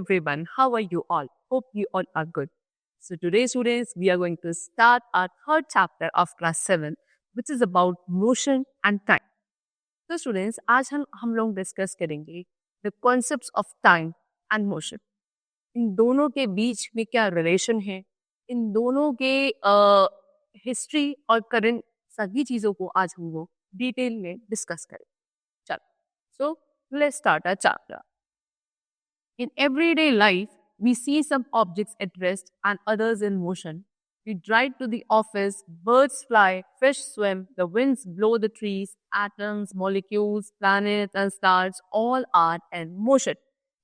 everyone. How are you all? Hope you all are good. So today, students, we are going to start our third chapter of class 7, which is about motion and time. So students, आज हम लोग discuss करेंगे the concepts of time and motion. इन दोनों के बीच में क्या relation है, इन दोनों के हिस्ट्री और करंट सभी चीजों को आज हम लोग डिटेल में डिस्कस करें. चलो, so let's start our chapter. In everyday life, we see some objects at rest and others in motion. We drive to the office, birds fly, fish swim, the winds blow the trees, atoms, molecules, planets and stars all are in motion.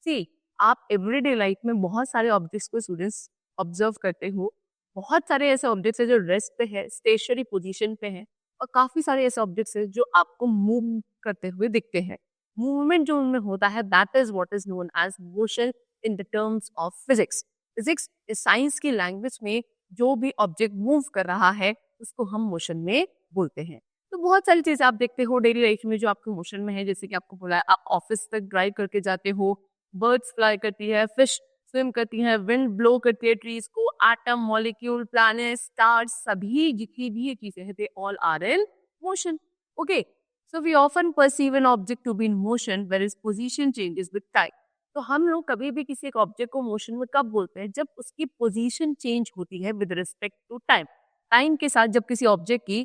See, आप everyday life में बहुत सारे objects को students observe करते हो. बहुत सारे ऐसे objects हैं जो rest पे है, stationary position पे है, और काफी सारे ऐसे objects हैं जो आपको move करते हुए दिखते हैं. मूवमेंट जो उनमें होता है that is what is known as motion in the terms of physics. Physics science की लैंग्वेज में जो भी ऑब्जेक्ट मूव कर रहा है उसको हम मोशन में बोलते हैं. तो बहुत सारी चीजें आप देखते हो डेली लाइफ में जो आपके मोशन में है, जैसे कि आपको बोला है आप ऑफिस तक ड्राइव करके जाते हो, बर्ड्स फ्लाई करती है, फिश स्विम करती है, विंड ब्लो करती है ट्रीज को, एटम, मॉलिक्यूल, प्लैनेट, स्टार्स, सभी जितनी भी चीजें हैं they all are in motion. Okay, so we often perceive an object to be in motion whereas position changes with time. तो हम लोग कभी भी किसी एक ऑब्जेक्ट को मोशन में कब बोलते हैं? जब उसकी पोजीशन चेंज होती है with respect to time. Time के साथ जब किसी ऑब्जेक्ट की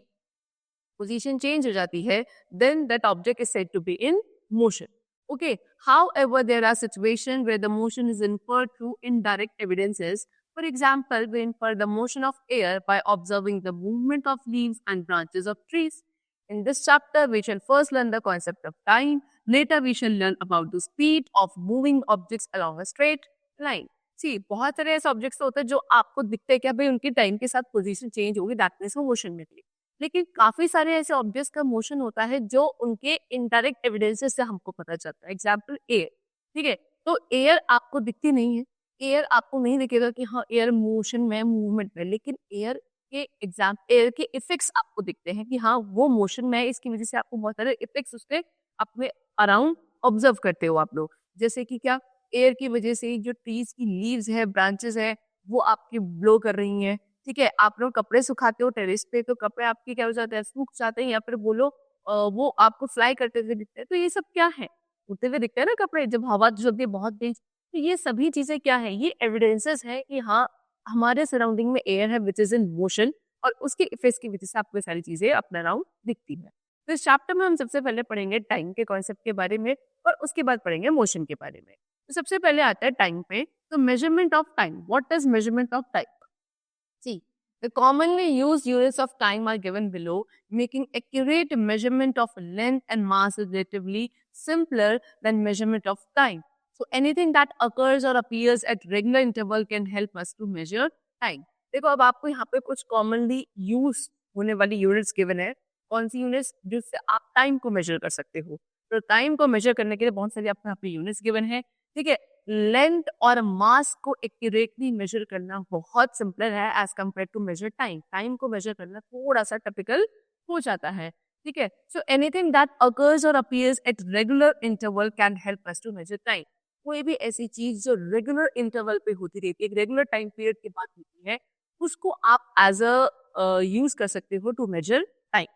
पोजीशन चेंज हो जाती है then that object is said to be in motion. Okay, however there are situations where the motion is inferred through indirect evidences. For example, we infer the motion of air by observing the movement of leaves and branches of trees. In this chapter, we shall first learn the concept of time. Later, we shall learn about the speed of moving objects along a straight line. See, बहुत सारे ऐसे objects होते हैं जो आपको दिखते हैं क्या भाई उनकी टाइम के साथ पोजीशन चेंज होगी, दैट मींस वो मोशन में थी. लेकिन काफी सारे ऐसे ऑब्जेक्ट्स का मोशन होता है जो उनके इनडायरेक्ट एविडेंसेस से हमको पता चलता है. Example air. ठीक है, तो एयर आपको दिखती नहीं है, एयर आपको नहीं दिखेगा कि हाँ एयर मोशन में, मूवमेंट में, लेकिन एयर के इफेक्ट्स आपको दिखते हैं कि हाँ वो मोशन में है, इसकी वजह से आपको बहुत सारे इफेक्ट्स उसके अपने अराउंड ऑब्जर्व करते हो आप लोग. जैसे कि क्या, एयर की वजह से जो ट्रीज की लीव्स है, ब्रांचेस है, वो आपकी ब्लो कर रही हैं. ठीक है, आप लोग कपड़े सुखाते हो टेरेस पे तो कपड़े आपके क्या हो जाते हैं, सूख जाते हैं, या फिर बोलो वो आपको फ्लाई करते हुए दिखते हैं. तो ये सब क्या है, उड़ते हुए दिखते हैं ना कपड़े जब हवा चलती है बहुत तेज. तो ये सभी चीजें क्या है, ये एविडेंसेस है कि हाँ हमारे सराउंडिंग में एयर है विच इज इन मोशन, और उसके इफेक्ट्स की वजह से आपको सारी चीजें अपने अराउंड दिखती है. तो इस चैप्टर में हम सबसे पहले पढ़ेंगे टाइम के कॉन्सेप्ट के बारे में, और उसके बाद पढ़ेंगे मोशन के बारे में. तो सबसे पहले आता है टाइम पे. तो measurement of time. What is measurement of time? See, the commonly used units of time are given below, making accurate measurement of length and mass is relatively simpler than measurement of time. So anything that occurs or appears at regular interval can help us to measure time. देखो अब आपको यहाँ पे कुछ commonly use होने वाली units given है. कौन सी यूनिट्स? जिससे आप टाइम को मेजर कर सकते हो. तो टाइम को मेजर करने के लिए बहुत सारी आपको यहाँ पे यूनिट्स गिवन है. ठीक है, लेंथ और मास को एक्यूरेटली मेजर करना बहुत सिंपल है as compare to measure time. Time को मेजर करना थोड़ा सा टिपिकल हो जाता है. ठीक है, सो एनीथिंग दैट अकर्स और appears at regular interval can help us to measure time. कोई भी ऐसी चीज जो रेगुलर इंटरवल पे होती रहती है, एक रेगुलर टाइम पीरियड के बाद होती है, उसको आप एज अ यूज कर सकते हो टू मेजर टाइम.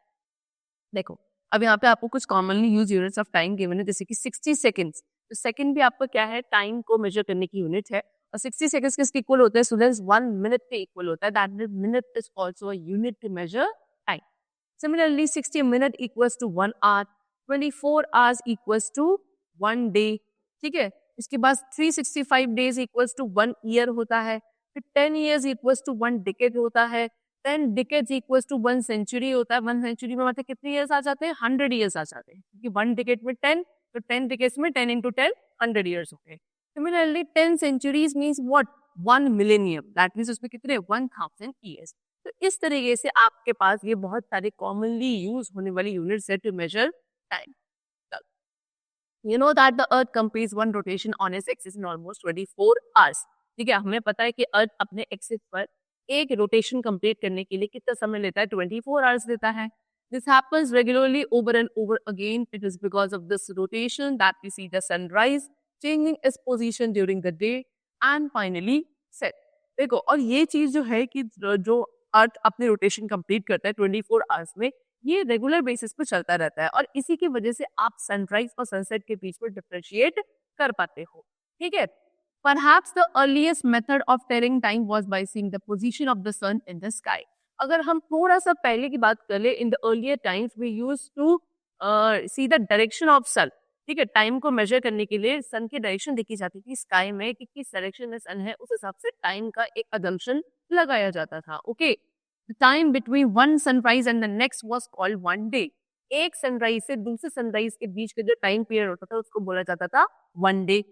देखो अब यहाँ पे आपको कुछ commonly use units of time given है, जैसे कि 60 सेकेंड्स. तो सेकंड भी आपका क्या है, टाइम को मेजर करने की यूनिट है, और 60 सेकंड्स किसके इक्वल होता है स्टूडेंट्स? 1 मिनट के इक्वल होता है. That minute is also a unit to measure time. Similarly 60 minute equals to 1 hour, 24 hours equals to 1 day. ठीक है, इसके बाद 365 डेज इक्वल्स टू 1 ईयर होता है. फिर 10 ईयर्स इक्वल्स टू 1 डिकेड होता है. 10 डिकेड्स इक्वल्स टू 1 सेंचुरी होता है. 1 सेंचुरी में मतलब कितने ईयर्स आ जाते हैं? 100 ईयर्स आ जाते हैं, क्योंकि 1 डिकेड में 10, तो 10 डिकेड्स में 10 into 10 100 ईयर्स होते हैं. Similarly 10 centuries means what? 1 millennium. That means उसमें कितने? 1000 ईयर्स. तो इस तरीके से आपके पास ये बहुत सारे कॉमनली यूज होने वाली यूनिट्स है to measure time. You know that the earth completes one rotation on its axis in almost 24 hours. ठीक है, हमें पता है कि अर्थ अपने एक्सिस पर एक रोटेशन कंप्लीट करने के लिए कितना समय लेता है? 24 आवर्स लेता है. This happens regularly over and over again. It is because of this rotation that we see the sun rise, changing its position during the day. And finally set. देखो, और ये चीज जो है कि जो अर्थ अपने रोटेशन कंप्लीट करता है 24 आवर्स में, ये रेगुलर बेसिस पे चलता रहता है और इसी की वजह से आप सनराइज और सनसेट के बीच में डिफरेंशिएट कर पाते हो। ठीक है। Perhaps the earliest method of telling time was by seeing the position of the sun in the sky. अगर हम थोड़ा सा पहले की बात कर ले, in the earlier times we used to see the direction of sun. ठीक है, टाइम को मेजर करने के लिए सन की डायरेक्शन देखी जाती थी स्काई में कि किस डायरेक्शन में सन है, उस हिसाब से टाइम का एक अजम्पशन लगाया जाता था। Okay, the time between one sunrise and the next was called one day. एक सनराइज से दूसरे सनराइज के बीच का जो टाइम पीरियड होता था उसको बोला जाता था one day.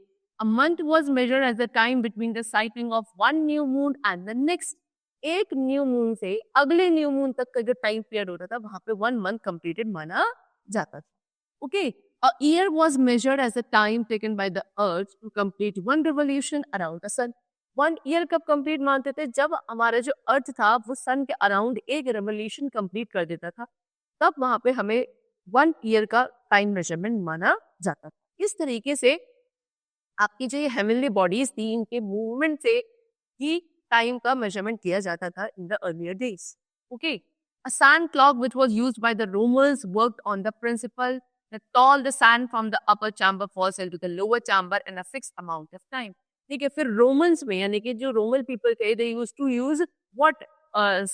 A month was measured as the time between the sighting of one new moon and the next. एक न्यू मून से अगले न्यू मून तक का जो टाइम पीरियड होता था वहां पे 1 मंथ कंप्लीटेड माना जाता था। Okay, a year was measured as the time taken by the earth to complete one revolution around the sun. 1 year कब कंप्लीट मानते थे? जब हमारा जो अर्थ था वो सन के अराउंड एक रेवोल्यूशन कंप्लीट कर देता था, तब वहां पे हमें 1 ईयर का टाइम मेजरमेंट माना जाता था। इस तरीके से आपकी जो ये हेवनली बॉडीज थी, इनके मूवमेंट से ही टाइम का मेजरमेंट किया जाता था in the earlier days. Okay, a sand clock which was used by the Romans worked on the principle that all the sand from the upper chamber falls into the lower chamber in a fixed amount of time. ठीक है, फिर Romans में यानी कि जो Roman people थे, they used to use what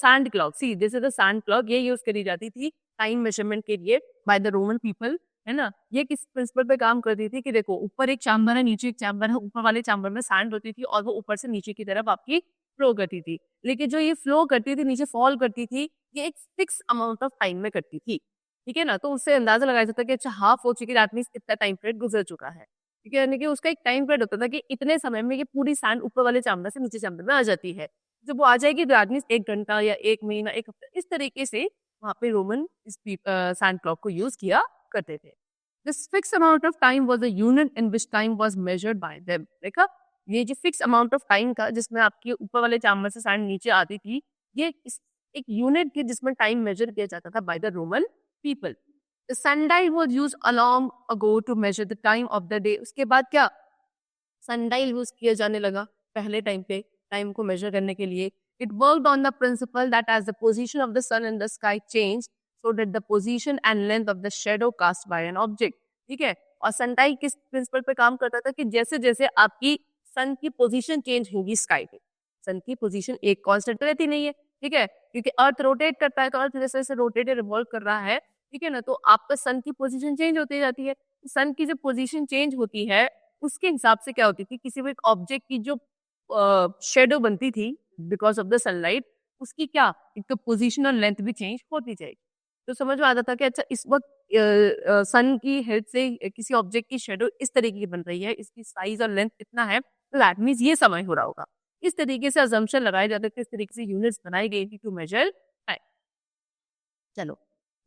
sand clock. See, this is the sand clock. ये use करी जाती थी टाइम मेजरमेंट के लिए by the Roman people. है ना, ये किस प्रिंसिपल पे काम करती थी कि देखो, ऊपर एक चैम्बर है, नीचे एक चैम्बर है, ऊपर वाले चैम्बर में सैंड होती थी और वो ऊपर से नीचे की तरफ आपकी फ्लो करती थी, लेकिन जो ये फ्लो करती थी नीचे फॉल करती थी, ये एक फिक्स अमाउंट ऑफ टाइम में करती थी। ठीक है ना, तो उससे अंदाजा लगाया जाता है कि अच्छा हाफ हो चुकी है, दैट मींस इतना टाइम पीरियड गुजर चुका है। ठीक है, यानी कि उसका एक टाइम पीरियड होता था कि इतने समय में ये पूरी सैंड ऊपर वाले चैम्बर से नीचे चैम्बर में आ जाती है। जब वो आ जाएगी तो दैट मींस 1 घंटा या 1 महीना, 1 हफ्ता, इस तरीके से वहां पे रोमन इस सैंड क्लॉक को यूज किया करते थे। This fixed amount of time was a unit in which time was measured by them. देखा, ये जो फिक्स अमाउंट ऑफ टाइम था जिसमें आपके ऊपर वाले चैम्बर से सैंड नीचे आती थी, ये एक यूनिट थी जिसमें टाइम मेजर किया जाता था by the Roman people. The sundial was used long ago to measure the time of the day. उसके बाद क्या सनडाइल यूज किया जाने लगा पहले टाइम पे टाइम को मेजर करने के लिए। It worked on the principle that as the position of the sun in the sky changed, so that the position and length of the shadow cast by an object. ठीक है, और sundial किस principal पे काम करता था कि जैसे जैसे आपकी सन की पोजीशन चेंज होगी स्काई पे, सन की पोजीशन एक कांस्टेंट रहती नहीं है। ठीक है, क्योंकि अर्थ रोटेट करता है, तो अर्थ जैसे जैसे रोटेट रिवॉल्व कर रहा है, ठीक है ना, तो आपका सन की पोजीशन चेंज होती जाती है। सन की जब पोजीशन चेंज होती है उसके हिसाब से क्या होती थी, किसी भी एक ऑब्जेक्ट की जो शेडो बनती थी बिकॉज ऑफ द सनलाइट, उसकी क्या एक तो पोजीशन और लेंथ भी चेंज होती जाएगी। तो समझ में आता था कि अच्छा इस वक्त सन की हेड से किसी ऑब्जेक्ट की शेडो इस तरीके की बन रही है, इसकी साइज और लेंथ इतना है, तो दैट मींस ये समय हो रहा होगा। इस तरीके से अजम्पशन लगाए जाते थे, इस तरीके से यूनिट्स बनाई गई थी टू मेजर टाइम। चलो,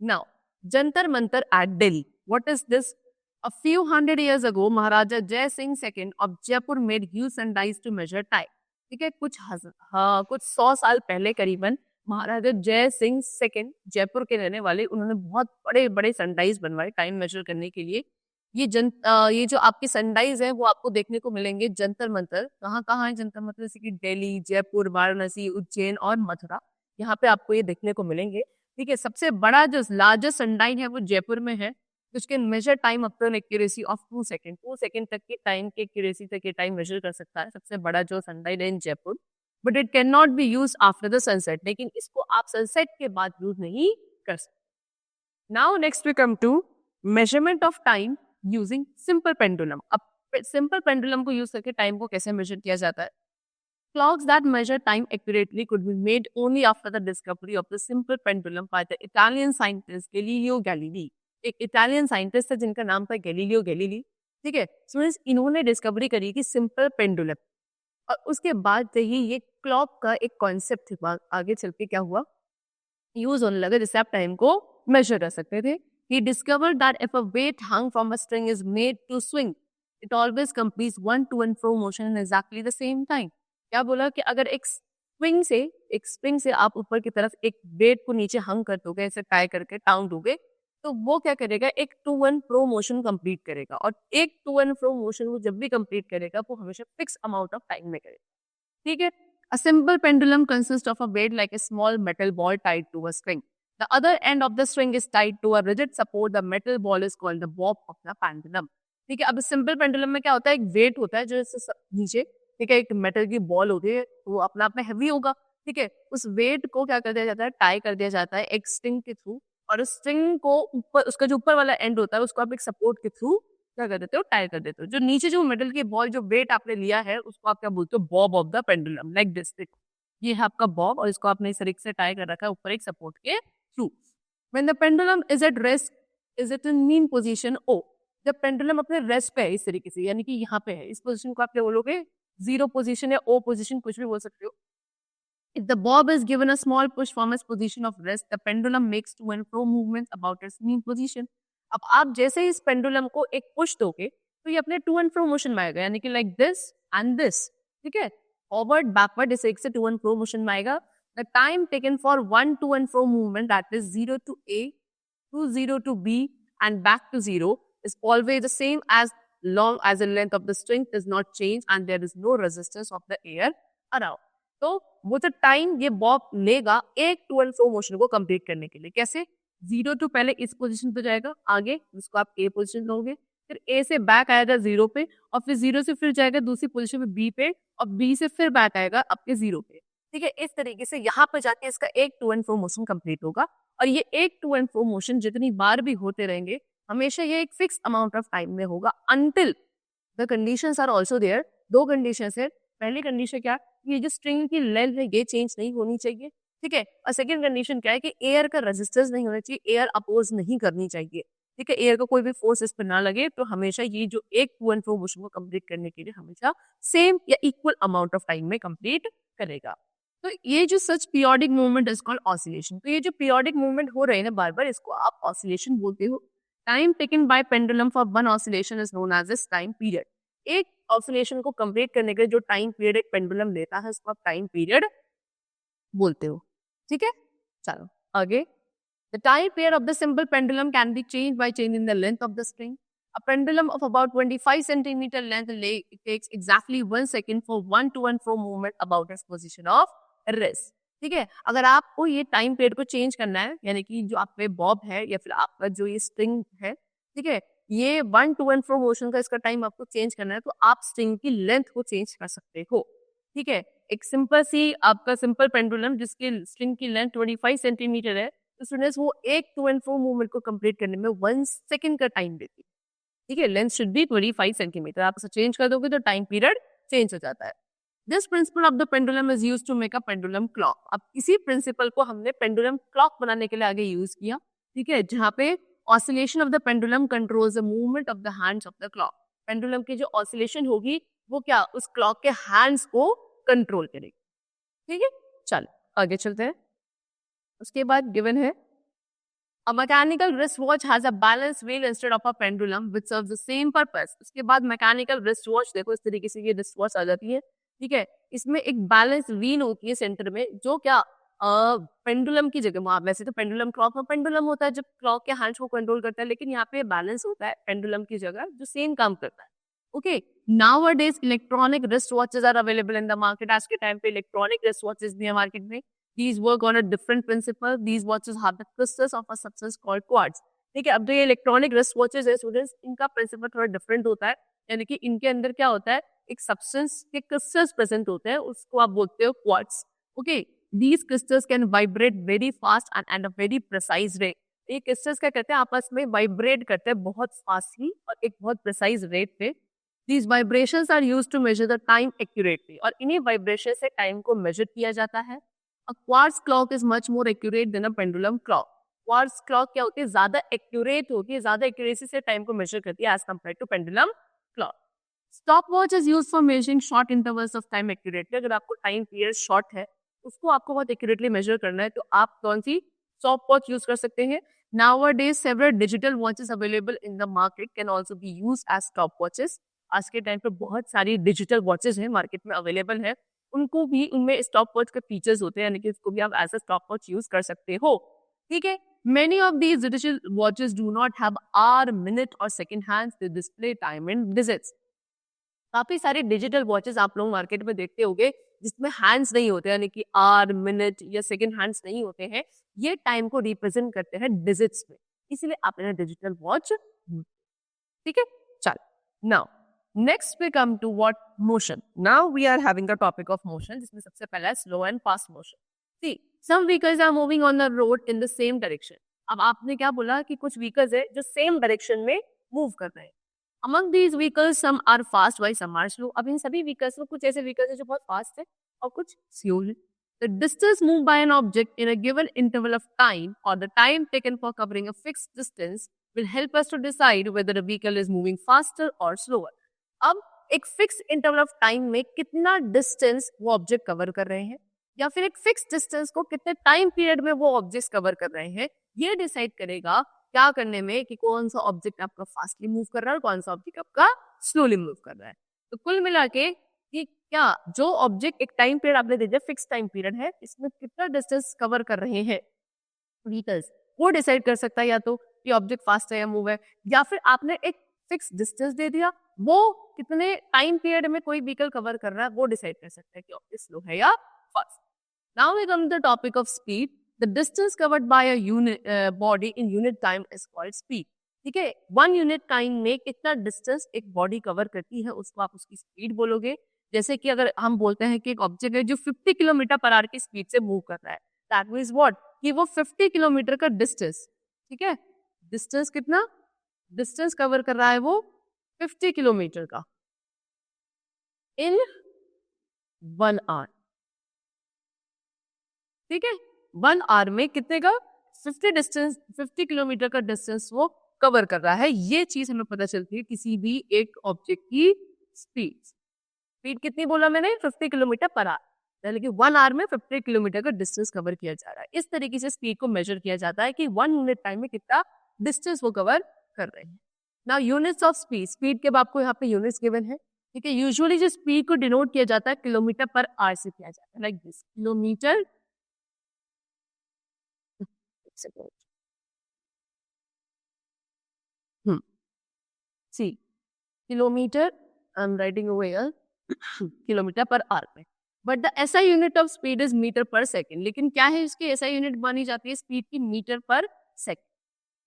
now Jantar Mantar at Delhi, what is this? A few hundred years ago, Maharaja Jai Singh II of Jaipur made huge sundials to measure time. ठीक है, कुछ 100 साल पहले करीबन महाराजा जय सिंह सेकंड जयपुर के रहने वाले, उन्होंने बहुत बड़े बड़े सनडाइज बनवाए टाइम मेजर करने के लिए। ये जो आपके सनडाइज है वो आपको देखने को मिलेंगे जंतर मंतर। कहाँ कहाँ है जंतर मंतर? जैसे कि दिल्ली, जयपुर, वाराणसी, उज्जैन और मथुरा, यहाँ पे आपको ये देखने को मिलेंगे। ठीक है, सबसे बड़ा जो लार्जेस्ट सनडाइज है वो जयपुर में है, which can measure time up to an accuracy of 2 second. 2 second तक के टाइम के एक्यूरेसी तक ये टाइम मेजर कर सकता है, सबसे बड़ा जो सनडाइल है in Jaipur. But it can not be use after the sunset, लेकिन इसको आप सनसेट के बाद यूज नहीं कर सकते। Now next we come to measurement of time using simple pendulum. अब सिंपल पेंडुलम को यूज करके टाइम को कैसे मेजर किया जाता है? Clocks that measure time accurately could be made only after the discovery of the simple pendulum by the Italian scientist Galileo Galilei. एक Italian scientist है जिनका नाम था गैलीलियो गैलीली। ठीक है, स्टूडेंट्स, इन्होंने डिस्कवरी करी कि सिंपल पेंडुलम, और उसके बाद से ही ये क्लॉक का एक कॉन्सेप्ट आगे चल के क्या हुआ, यूज होने लगा, जिससे आप टाइम को मेजर कर सकते थे। He discovered that if a weight hung from a string is made to swing, it always completes one to and fro motion in exactly the same time. क्या बोला कि अगर एक स्प्रिंग से आप ऊपर की तरफ एक वेट को नीचे हंग कर दोगे, ऐसे टाई करके टांग दोगे, तो वो क्या करेगा, एक to and fro motion complete करेगा, और एक टू एंड फ्रो मोशन वो जब भी कंप्लीट करेगा वो हमेशा फिक्स अमाउंट ऑफ टाइम में करेगा, ठीक है। A simple pendulum consists of a weight like a small metal ball tied to a string. The other end of the string is tied to a rigid support. The metal ball is called the bob of the pendulum. ठीक है, अब simple pendulum में क्या होता है, एक wait होता है जो इससे नीचे, ठीक है, एक मेटल की बॉल होती है, वो अपना आप में हैवी होगा, ठीक है। उस वेट को क्या कर दिया जाता है, टाई कर दिया जाता है एक स्ट्रिंग के थ्रू, और उस स्ट्रिंग को ऊपर, उसका जो ऊपर वाला एंड होता है उसको आप एक सपोर्ट के थ्रू क्या कर देते हो, टाई कर देते हो। जो नीचे जो मेटल की बॉल, जो वेट आपने लिया है, उसको आप क्या बोलते हो, Bob of the pendulum, like this. ये है आपका बॉब, और इसको आपने इस तरीके से टाई कर रखा है ऊपर एक सपोर्ट के through. When the pendulum is at rest is it in mean position O. जब पेंडुलम अपने रेस्ट पे है इस तरीके से, यानी कि यहाँ पे है, इस पोजीशन को आप क्या बोलोगे, जीरो पोजीशन या ओ पोजीशन, कुछ भी बोल सकते हो। If the bob is given a small push from its position of rest, the pendulum makes to and fro movements about its mean position. अब आप जैसे ही इस पेंडुलम को एक पुश दोगे तो ये अपने टू एंड फ्रो मोशन में आएगा, यानी कि लाइक दिस एंड दिस, ठीक है, फॉरवर्ड बैकवर्ड, इस एक से टू एंड फ्रो मोशन में आएगा। The time taken for one two and fro movement, that is 0 to A to 0 to B and back to 0, is always the same as long as the length of the string does not change and there is no resistance of the air around. तो वो तो time ये Bob लेगा एक to and fro motion को complete करने के लिए। कैसे, 0 to पहले इस पोजीशन पे जाएगा, आगे जिसको आप ए पोजीशन लोगे, फिर ए से बैक आएगा 0 पे, और फिर 0 से फिर जाएगा दूसरी पोजीशन पे बी पे, और बी से फिर बैक आएगा आपके 0 पे, ठीक है। इस तरीके से यहाँ पे जाके इसका एक to and fro motion complete होगा, और ये एक टू एंड फ्रो मोशन जितनी बार भी होते रहेंगे हमेशा ये एक फिक्स अमाउंट ऑफ टाइम में होगा, until the conditions are also there. दो कंडीशंस है, पहली कंडीशन क्या, ये जो स्ट्रिंग की लेंथ है ये चेंज नहीं होनी चाहिए, ठीक है। और सेकंड कंडीशन क्या है कि एयर का रेजिस्टेंस नहीं होना चाहिए, एयर अपोज नहीं करनी चाहिए, ठीक है, एयर का कोई भी फोर्स इस पर ना लगे। तो हमेशा ये जो एक टू एंड फ्रो मोशन को कंप्लीट करने के लिए हमेशा सेम या इक्वल अमाउंट ऑफ टाइम में कंप्लीट करेगा। तो ये जो such periodic movement is called oscillation. तो ये जो पीरियोडिक मूवमेंट हो रहे हैं ना बार बार, इसको आप ऑसिलेशन बोलते हो। Time taken by pendulum for one oscillation is known as time period. एक ऑसिलेशन को कंप्लीट करने के लिए जो टाइम पीरियड एक पेंडुलम लेता है उसको आप टाइम पीरियड बोलते हो, ठीक है। चलो आगे, the time period of the simple pendulum can be change by changing the length of the string. A pendulum of about 25 centimeter length takes exactly 1 second for one to and fro movement about its position of rest, ठीक है। अगर आपको ये time period को change करना है, यानी कि जो आप पे बॉब है या फिर आपका जो ये स्ट्रिंग है, ठीक है, ये one two and fro motion का इसका टाइम आपको चेंज करना है, तो आप स्ट्रिंग की लेंथ को चेंज कर सकते हो, ठीक है। एक सिंपल सी आपका सिंपल पेंडुलम जिसकी स्ट्रिंग की लेंथ 25 सेंटीमीटर है, तो स्टूडेंट्स वो एक टू एंड फ्रो मूवमेंट को कंप्लीट करने में 1 सेकंड का टाइम देती है, ठीक है। लेंथ शुड बी 25 सेंटीमीटर, आप इसे चेंज कर दोगे तो टाइम पीरियड चेंज हो जाता है। This principle of the pendulum is used to make a pendulum clock. अब इसी प्रिंसिपल को हमने पेंडुलम क्लॉक बनाने के लिए आगे यूज किया, ठीक है, जहाँ पे oscillation of the pendulum controls the movement of the hands of the clock. Pendulum की जो ऑसिलेशन होगी वो क्या, उस क्लॉक के हैंड्स को कंट्रोल करेगी, ठीक है। चलो आगे चलते हैं। उसके बाद गिवन है A mechanical wristwatch has a balance wheel instead of a pendulum which serves the same purpose. उसके बाद मैकेनिकल wristwatch, देखो इस तरीके से ये wristwatch आ जाती है, ठीक है। इसमें एक बैलेंस व्हील होती है सेंटर में, जो क्या पेंडुलम की जगह, वहाँ वैसे तो पेंडुलम क्लॉक में पेंडुलम होता है जब क्लॉक के हैंड्स को कंट्रोल करता है, लेकिन यहाँ पे बैलेंस होता है पेंडुलम की जगह जो सेम काम करता है, okay. Nowadays electronic wristwatches are available in the market. आज के टाइम पे इलेक्ट्रॉनिक wristwatches भी है मार्केट में। These work on a different principle. These watches have the crystals of a substance called quartz. ठीक है, अब जो ये इलेक्ट्रॉनिक रिस्ट वॉचेज है स्टूडेंट्स, इनका प्रिंसिपल थोड़ा डिफरेंट होता है, यानी कि इनके अंदर क्या होता है, एक सब्सटेंस के क्रिस्टल्स प्रेजेंट होते हैं, उसको आप बोलते हो quartz, okay. These crystals can vibrate very fast and a very precise rate. ये क्रिस्टल्स क्या करते हैं, आपस में वाइब्रेट करते हैं बहुत फास्टली और एक बहुत प्रिसाइज रेट पे। These vibrations are used to measure the time accurately. और इन्हीं वाइब्रेशन से टाइम को मेजर किया जाता है। A quartz clock is much more accurate than a pendulum clock. Quartz clock क्या होती है, ज्यादा एक्यूरेट होती है, ज्यादा एक्यूरेसी से टाइम को मेजर करती है as compare to pendulum clock. Stopwatch is used for measuring short intervals of time accurately. अगर आपको टाइम पीरियड शॉर्ट है, उसको आपको बहुत एक्यूरेटली मेजर करना है, तो आप कौन सी stopwatch यूज कर सकते हैं। Nowadays several digital watches available in the market can also be used as stopwatches. आज के टाइम पे बहुत सारी डिजिटल वॉचेस हैं मार्केट में अवेलेबल है, उनमें स्टॉप वॉच के फीचर्स होते हैं, यानी कि इसको भी आप as a stop watch use कर सकते हो, ठीक है। Many of these digital watches do not have hour, minute or second hands. They display time in digits. काफी सारे डिजिटल वॉचेस आप लोग मार्केट में देखते होंगे जिसमें हैंड्स नहीं होते, यानी कि आवर, मिनट या सेकंड हैंड्स नहीं होते हैं. ये टाइम को रिप्रेजेंट करते हैं डिजिट्स में, इसलिए आपने डिजिटल वॉच. ठीक है, चल. Now next we come to what motion. Now we are having the topic of motion, जिसमें सबसे पहला है slow and fast motion. See, some vehicles are moving on the road in the same direction. अब आपने क्या बोला कि कुछ व्हीकल्स है जो सेम डायरेक्शन में मूव कर रहे हैं. Among these vehicles, some are fast while some are slow. अब इन सभी व्हीकल्स में कुछ ऐसे व्हीकल्स हैं जो बहुत फास्ट है और कुछ स्लो है. The distance moved by an object in a given interval of time or the time taken for covering a fixed distance will help us to decide whether a vehicle is moving faster or slower. अब एक fix interval of time में कितना distance वो object cover कर रहे हैं या फिर एक फिक्स डिस्टेंस को कितने टाइम पीरियड में वो ऑब्जेक्ट्स कवर कर रहे हैं, ये डिसाइड करेगा क्या करने में कि कौन सा ऑब्जेक्ट आपका फास्टली मूव कर रहा है और कौन सा ऑब्जेक्ट आपका स्लोली मूव कर रहा है. तो कुल मिला के कि क्या जो ऑब्जेक्ट एक टाइम पीरियड आपने दे दिया, फिक्स टाइम पीरियड है, इसमें कितना डिस्टेंस कवर कर रहे हैं व्हीकल्स, वो डिसाइड कर सकता है या तो ये ऑब्जेक्ट फास्ट है या मूव है, या फिर आपने एक फिक्स डिस्टेंस दे दिया, वो कितने टाइम पीरियड में कोई व्हीकल कवर कर रहा है वो डिसाइड कर सकता है कि ऑब्जेक्ट स्लो है या fast. Now we come to the topic of speed. The distance covered by a unit body in unit time is called speed. ठीक है, 1 यूनिट टाइम में कितना डिस्टेंस एक बॉडी कवर करती है उसको आप उसकी स्पीड बोलोगे. जैसे कि अगर हम बोलते हैं कि एक ऑब्जेक्ट है जो 50 किलोमीटर पर आवर की स्पीड से मूव कर रहा है, दैट मींस व्हाट, कि वो 50 किलोमीटर का डिस्टेंस, ठीक है, डिस्टेंस कितना डिस्टेंस कवर कर रहा है वो 50 किलोमीटर का इन 1 आवर. ठीक है, 1 आवर में कितने का 50 किलोमीटर का डिस्टेंस वो कवर कर रहा है. ये चीज हमें पता चलती है किसी भी एक ऑब्जेक्ट की स्पीड कितनी बोला मैंने, 50 किलोमीटर पर आवर, यानी कि 1 आवर में 50 किलोमीटर का डिस्टेंस कवर किया जा रहा है. इस तरीके से स्पीड को मेजर किया जाता है कि 1 यूनिट टाइम में कितना डिस्टेंस वो कवर कर रहे हैं. नाउ यूनिट्स ऑफ स्पीड के आपको यहाँ पे यूनिट्स गिवन है. ठीक है, यूजुअली जो स्पीड को डिनोट किया जाता है किलोमीटर पर आवर से किया जाता है, लाइक दिस, किलोमीटर सी kilometre, I am writing over here kilometre per hour में. But the SI unit of speed is metre per second. लेकिन क्या है इसकी एसआई यूनिट मानी जाती है स्पीड की मीटर पर सेकंड.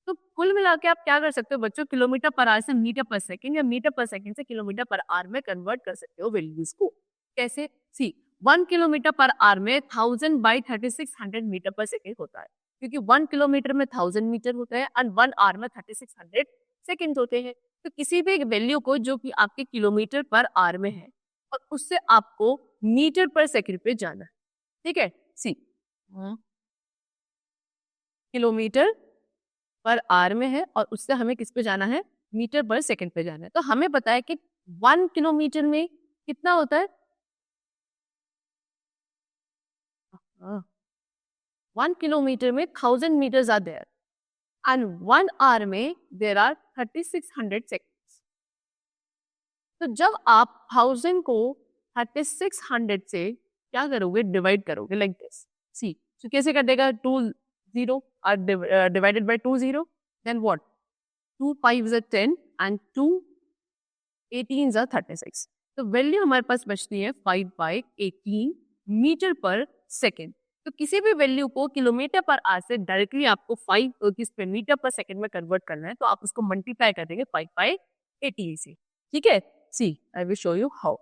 तो कुल मिला के आप क्या कर सकते हो बच्चों, किलोमीटर पर आवर से मीटर पर सेकंड या मीटर पर सेकंड से किलोमीटर पर आवर में कन्वर्ट कर सकते हो वैल्यूज को. कैसे, सी 1 किलोमीटर पर आवर में 1000 बाई 3600 मीटर पर सेकंड होता है, क्योंकि 1 किलोमीटर में 1000 मीटर होता है और 1 आवर में 3600 सेकंड होते हैं. तो किसी भी एक वैल्यू को जो कि आपके किलोमीटर पर आवर में है और उससे आपको मीटर पर सेकंड पे जाना है. ठीक है, सी किलोमीटर पर आवर में है और उससे हमें किस पे जाना है, मीटर पर सेकंड पे जाना है. तो हमें पता है कि 1 किलोमीटर में कितना होता है, 1 किलोमीटर में 1000 metres are there and 1 hour में देयर आर 3600 सेकंड्स. तो जब आप 1000 को 3600 से क्या करोगे, डिवाइड करोगे लाइक दिस. सी, तो कैसे कर देगा, 2 0 are divided by 2 0, then what, 2 5s are 10 and 2 18s are 36. तो वैल्यू हमारे पास बचती है 5/18 मीटर पर सेकेंड. तो किसी भी वैल्यू को किलोमीटर पर आवर से डायरेक्टली आपको 5 किस पे मीटर पर सेकेंड में कन्वर्ट करना है, तो आप उसको मल्टीप्लाई कर देंगे 5/18 से. ठीक है, see I will show you how.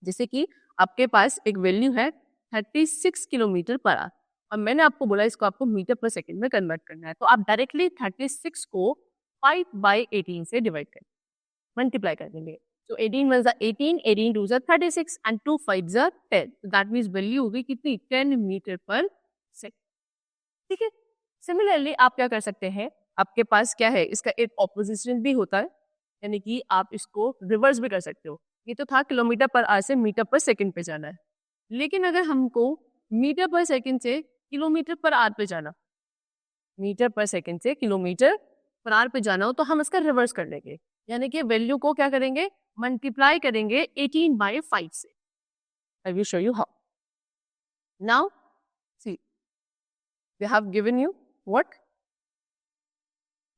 जैसे कि आपके पास एक वैल्यू है 36 किलोमीटर पर आवर और मैंने आपको बोला इसको आपको मीटर पर सेकंड में कन्वर्ट करना है, तो आप डायरेक्टली 36 को 5/18 से डिवाइड करें, मल्टीप्लाई कर देंगे. So 18 1s are 18, 18 2s are 36 and 2 5s are 10. So that means value होगी कितनी, 10 मीटर पर सेकंड. ठीक है, सिमिलरली आप क्या कर सकते हैं, आपके पास क्या है, इसका एक ऑपोजिशन भी होता है, यानी कि आप इसको रिवर्स भी कर सकते हो. ये तो था किलोमीटर पर आवर से मीटर पर सेकंड पे जाना है, लेकिन अगर हमको मीटर पर सेकंड से किलोमीटर पर आवर पे जाना, मीटर पर सेकंड से किलोमीटर पर आवर पे जाना हो, तो हम इसका रिवर्स कर लेंगे, यानी कि वैल्यू को क्या करेंगे, मल्टीप्लाई करेंगे 18/5 से. I will show you how. Now see we have given you what,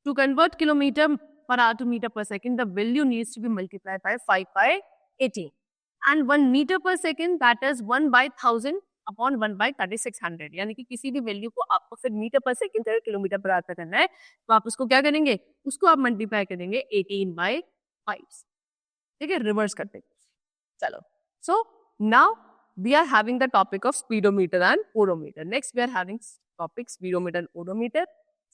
To convert kilometer per hour to meter per second, the value needs to be multiplied by 5 by 18. And 1 meter per second, that is 1 by 1000 upon 1 by 3600. यानी कि किसी भी value को आपको फिर metre per second से kilometre per our तक करना है, तो आप उसको क्या करेंगे, उसको आप मल्टीप्लाई करेंगे 18 by 5. ठीक है, रिवर्स करते हैं. चलो, so now we are having the topic of speedometer and odometer. Next we are having topic speedometer and odometer.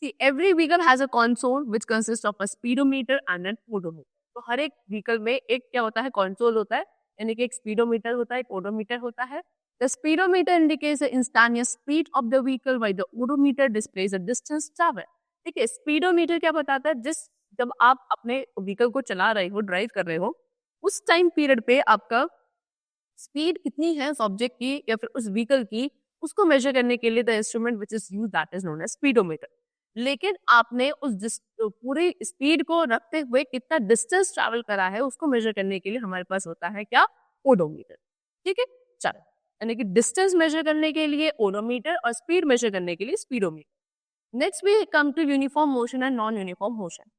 See, every vehicle has a console which consists of a speedometer and an odometer. तो हर एक vehicle में एक क्या होता है, console होता है, यानी कि एक speedometer होता है, एक odometer होता है. The speedometer indicates the instantaneous speed of the vehicle while the odometer displays the distance traveled. ठीक है, speedometer क्या बताता है, जब आप अपने व्हीकल को चला रहे हो, ड्राइव कर रहे हो, उस टाइम पीरियड पे आपका स्पीड कितनी है उस ऑब्जेक्ट की या फिर उस व्हीकल की, उसको मेजर करने के लिए the instrument which is used that is known as speedometer. लेकिन आपने उस पूरी स्पीड को रखते हुए कितना डिस्टेंस ट्रैवल करा है उसको मेजर करने के लिए हमारे पास होता है क्या, ओडोमीटर. ठीक है, चलो, यानी कि डिस्टेंस मेजर करने के लिए ओडोमीटर और स्पीड मेजर करने के लिए speedometer. Next we come to uniform motion and non uniform motion.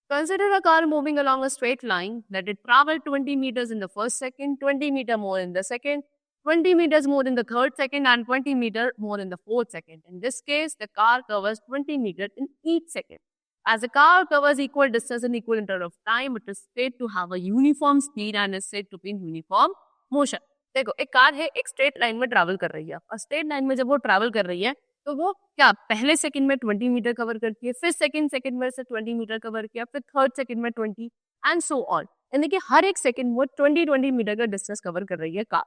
Consider a car moving along a straight line that it traveled 20 meters in the first second, 20 meter more in the second, 20 meters more in the third second, and 20 meter more in the fourth second. In this case, the car covers 20 meters in each second. As the car covers equal distance in equal interval of time, it is said to have a uniform speed and is said to be in uniform motion. देखो, एक car है, एक straight line में travel कर रही है, और straight line में जब वो ट्रैवल कर रही है तो वो क्या पहले सेकंड में 20 मीटर कवर करती है, फिर सेकंड में से 20 मीटर कवर किया, फिर थर्ड सेकंड में 20 एंड सो ऑन. यानी कि हर एक सेकंड वो 20 मीटर का डिस्टेंस कवर कर रही है कार.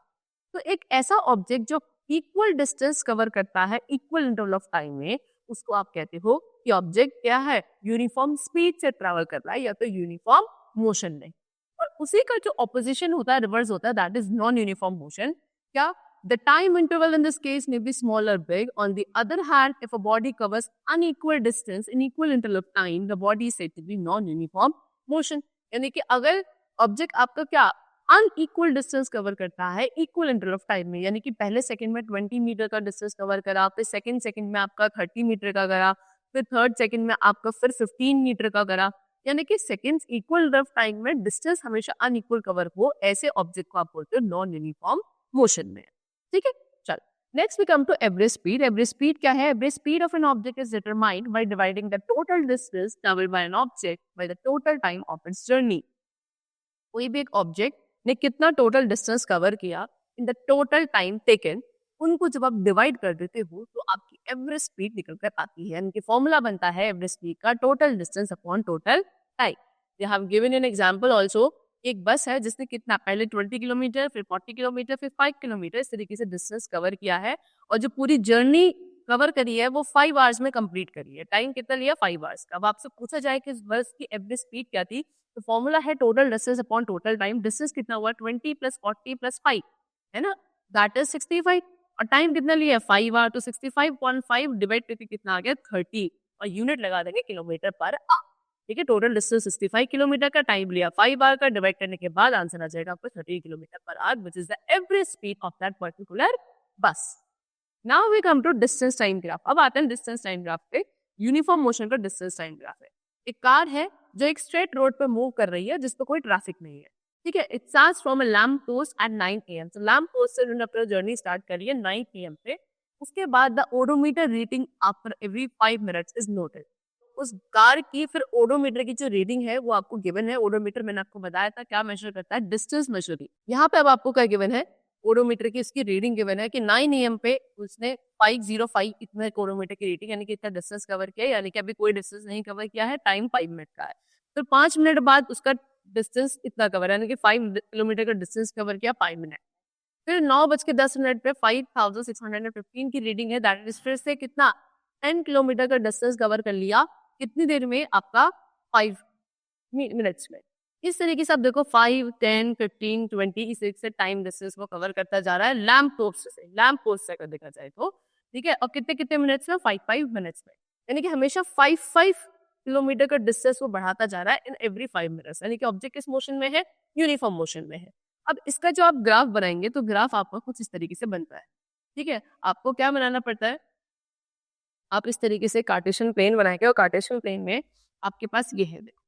तो एक ऐसा ऑब्जेक्ट जो इक्वल डिस्टेंस कवर करता है इक्वल इंटरवल ऑफ टाइम में, उसको आप कहते हो कि ऑब्जेक्ट क्या है, यूनिफॉर्म स्पीड से ट्रैवल कर रहा है या तो यूनिफॉर्म मोशन में. और उसी का जो ऑपोजिशन होता है, रिवर्स होता है, that is non uniform motion. क्या, the time interval in this case may be small or big. On the other hand, if a body covers unequal distance in equal interval of time, the body is said to be non-uniform motion. यानी कि अगर object आपका क्या unequal distance cover करता है equal interval of time में, यानी कि पहले सेकंड में 20 मीटर का डिस्टेंस कवर करा, फिर सेकंड में आपका 30 मीटर का करा, फिर थर्ड सेकंड में आपका फिर 15 मीटर का करा, यानी कि seconds equal interval of time में डिस्टेंस हमेशा अनइक्वल कवर हो, ऐसे ऑब्जेक्ट को आप बोलते हो नॉन यूनिफॉर्म मोशन में. ठीक है, चल, next we come to average speed. Average speed क्या है, average speed of an object is determined by dividing the total distance travelled by an object by the total time of its journey. कोई भी एक object ने कितना total distance cover किया in the total time taken, उनको जब आप divide कर देते हो तो आपकी एवरेज स्पीड निकल कर आती है. यानी कि फॉर्मूला बनता है एवरेज स्पीड का total distance upon total time. They have given an example also. एक बस है जिसने कितना पहले 20 किलोमीटर, फिर 40 किलोमीटर, फिर 5 किलोमीटर, इस तरीके से डिस्टेंस कवर किया है, और जो पूरी जर्नी कवर करी है वो 5 आवर्स में कंप्लीट करी है. टाइम कितना लिया, 5 आवर्स का. अब आपसे पूछा जाए कि इस बस की एवरेज स्पीड क्या थी, तो फॉर्मूला है total distance upon total time. Distance कितना हुआ, 20 प्लस 40 प्लस 5, है ना, दैट इज 65. और टाइम कितना लिया, 5 आवर. तो 65.5 डिवाइड करके कितना आ गया, 30, और यूनिट लगा देंगे किलोमीटर पर आवर. ठीक है, टोटल डिस्टेंस 65 किलोमीटर का, टाइम लिया 5 आवर का, डिवाइड करने के बाद आंसर आ जाएगा आपको 30 kilometre per hour, which is the average speed of that particular bus. Now we come to distance time graph. अब आते हैं डिस्टेंस टाइम ग्राफ पे. यूनिफॉर्म मोशन का डिस्टेंस टाइम ग्राफ है. एक कार है जो एक स्ट्रेट रोड पर मूव कर रही है जिस पर कोई ट्रैफिक नहीं है. ठीक है, it starts from a lamp post at 9 AM. तो लैम्प पोस्ट से उन्होंने अपना जर्नी स्टार्ट करी है 9 AM पे. उसके बाद the odometer reading after every 5 minutes is noted. उस कार की फिर ओडोमीटर की जो रीडिंग है वो आपको गिवन है. ओडोमीटर मैंने आपको बताया था क्या मेजर करता है, डिस्टेंस मेजर. यहाँ पे अब आपको क्या गिवन है, ओडोमीटर की उसकी रीडिंग गिवन है कि 9 AM पे उसने 505 इतना ओडोमीटर की रीडिंग, यानी कि इतना डिस्टेंस कवर किया, यानी कि अभी कोई डिस्टेंस नहीं कवर किया है, टाइम 5 मिनट का है. फिर 5 मिनट बाद उसका डिस्टेंस इतना कवर, यानी कि 5 किलोमीटर का डिस्टेंस कवर किया 5 मिनट. फिर 9:10 पे 5615 की रीडिंग है, दैट इज फिर से कितना 10 किलोमीटर का डिस्टेंस कवर कर लिया कितनी देर में, आपका 5 मिनट्स में. इस तरीके से आप देखो 5, 10, 15, 20 इस तरीके से टाइम डिस्टेंस को कवर करता जा रहा है लैम्प पोस्ट से अगर देखा जाए तो. ठीक है, और कितने कितने मिनट्स में, 5 मिनट्स में. यानी कि हमेशा 5 किलोमीटर का डिस्टेंस वो बढ़ाता जा रहा है इन एवरी 5 मिनट्स. यानी कि ऑब्जेक्ट किस मोशन में है, यूनिफॉर्म मोशन में है. अब इसका जो आप ग्राफ बनाएंगे तो ग्राफ आपका कुछ इस तरीके से बनता है. ठीक है, आपको क्या बनाना पड़ता है, आप इस तरीके से कार्टेशियन प्लेन बनाएंगे और कार्टेशियन प्लेन में आपके पास ये है, देखो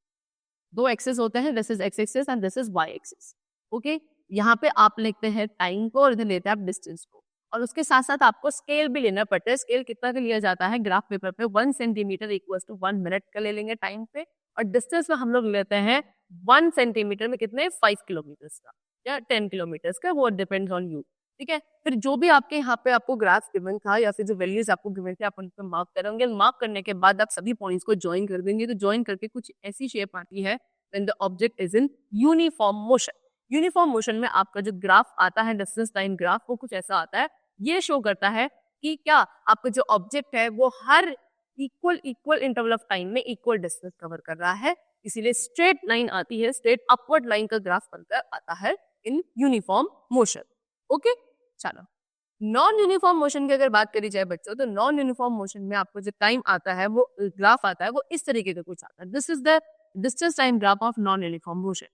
दो एक्सेस होते हैं, this is x axis and this is y axis. Okay, यहाँ पे आप लिखते हैं टाइम को और इधर लेते हैं आप डिस्टेंस को, और उसके साथ साथ आपको स्केल भी लेना पड़ता है। स्केल कितना का लिया जाता है ग्राफ पेपर पे, 1 सेंटीमीटर इक्वल्स टू 1 मिनट का ले लेंगे टाइम पे, और डिस्टेंस में हम लोग लेते हैं 1 सेंटीमीटर में कितने 5 किलोमीटर का या 10 किलोमीटर का, वो डिपेंड्स ऑन यू। ठीक है, फिर जो भी आपके यहाँ पे आपको ग्राफ गिवन था या फिर जो वैल्यूज आपको गिवन थे आप उन पर मार्क करेंगे। मार्क करने के बाद आप सभी पॉइंट्स को ज्वाइन कर देंगे, तो ज्वाइन करके कुछ ऐसी शेप आती है when the object is in uniform motion. Uniform motion में आपका जो ग्राफ आता है, डिस्टेंस टाइम ग्राफ, वो कुछ ऐसा आता है। ये शो करता है कि क्या आपका जो ऑब्जेक्ट है वो हर इक्वल इंटरवल ऑफ टाइम में इक्वल डिस्टेंस कवर कर रहा है, इसीलिए स्ट्रेट लाइन आती है, स्ट्रेट अपवर्ड लाइन का ग्राफ बनकर आता है इन यूनिफॉर्म मोशन। ओके, चलो नॉन यूनिफॉर्म मोशन की अगर बात करी जाए बच्चों, तो नॉन यूनिफॉर्म मोशन में आपको जो टाइम आता है, वो ग्राफ आता है, वो इस तरीके का कुछ आता है। This is the distance time graph of non uniform motion.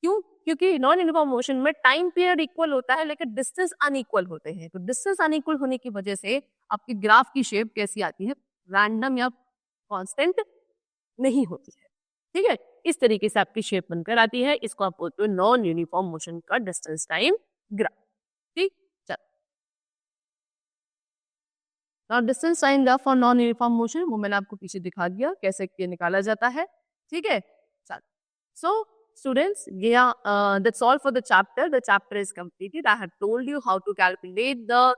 क्यों? क्योंकि नॉन यूनिफॉर्म मोशन में टाइम पीरियड इक्वल होता है लेकिन डिस्टेंस अनइक्वल होते हैं। तो डिस्टेंस अनइक्वल होने की वजह से आपकी ग्राफ की शेप कैसी आती है, रैंडम या कांस्टेंट नहीं होती है। ठीक है, इस तरीके से आपकी शेप बनकर आती है, इसको आप बोलते हो नॉन यूनिफॉर्म मोशन का डिस्टेंस टाइम ग्राफ। ठीक, चलो distance time graph for non uniform motion वो मैंने आपको पीछे दिखा दिया कैसे ये निकाला जाता है। ठीक है, चलो सो students, yeah, that's all for the chapter. The chapter is completed. I have told you how to calculate the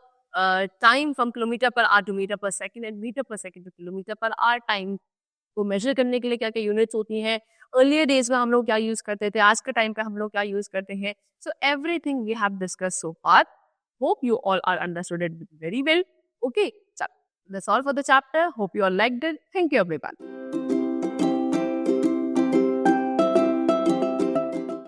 time from kilometer per hour to meter per second and meter per second to kilometer per hour. Time को measure करने के लिए क्या क्या units होती हैं, earlier days में हम लोग क्या use करते थे, आज के time पे हम लोग क्या use करते हैं. So everything we have discussed so far. Hope you all are understood it very well. Okay, so that's all for the chapter. Hope you all liked it. Thank you everyone.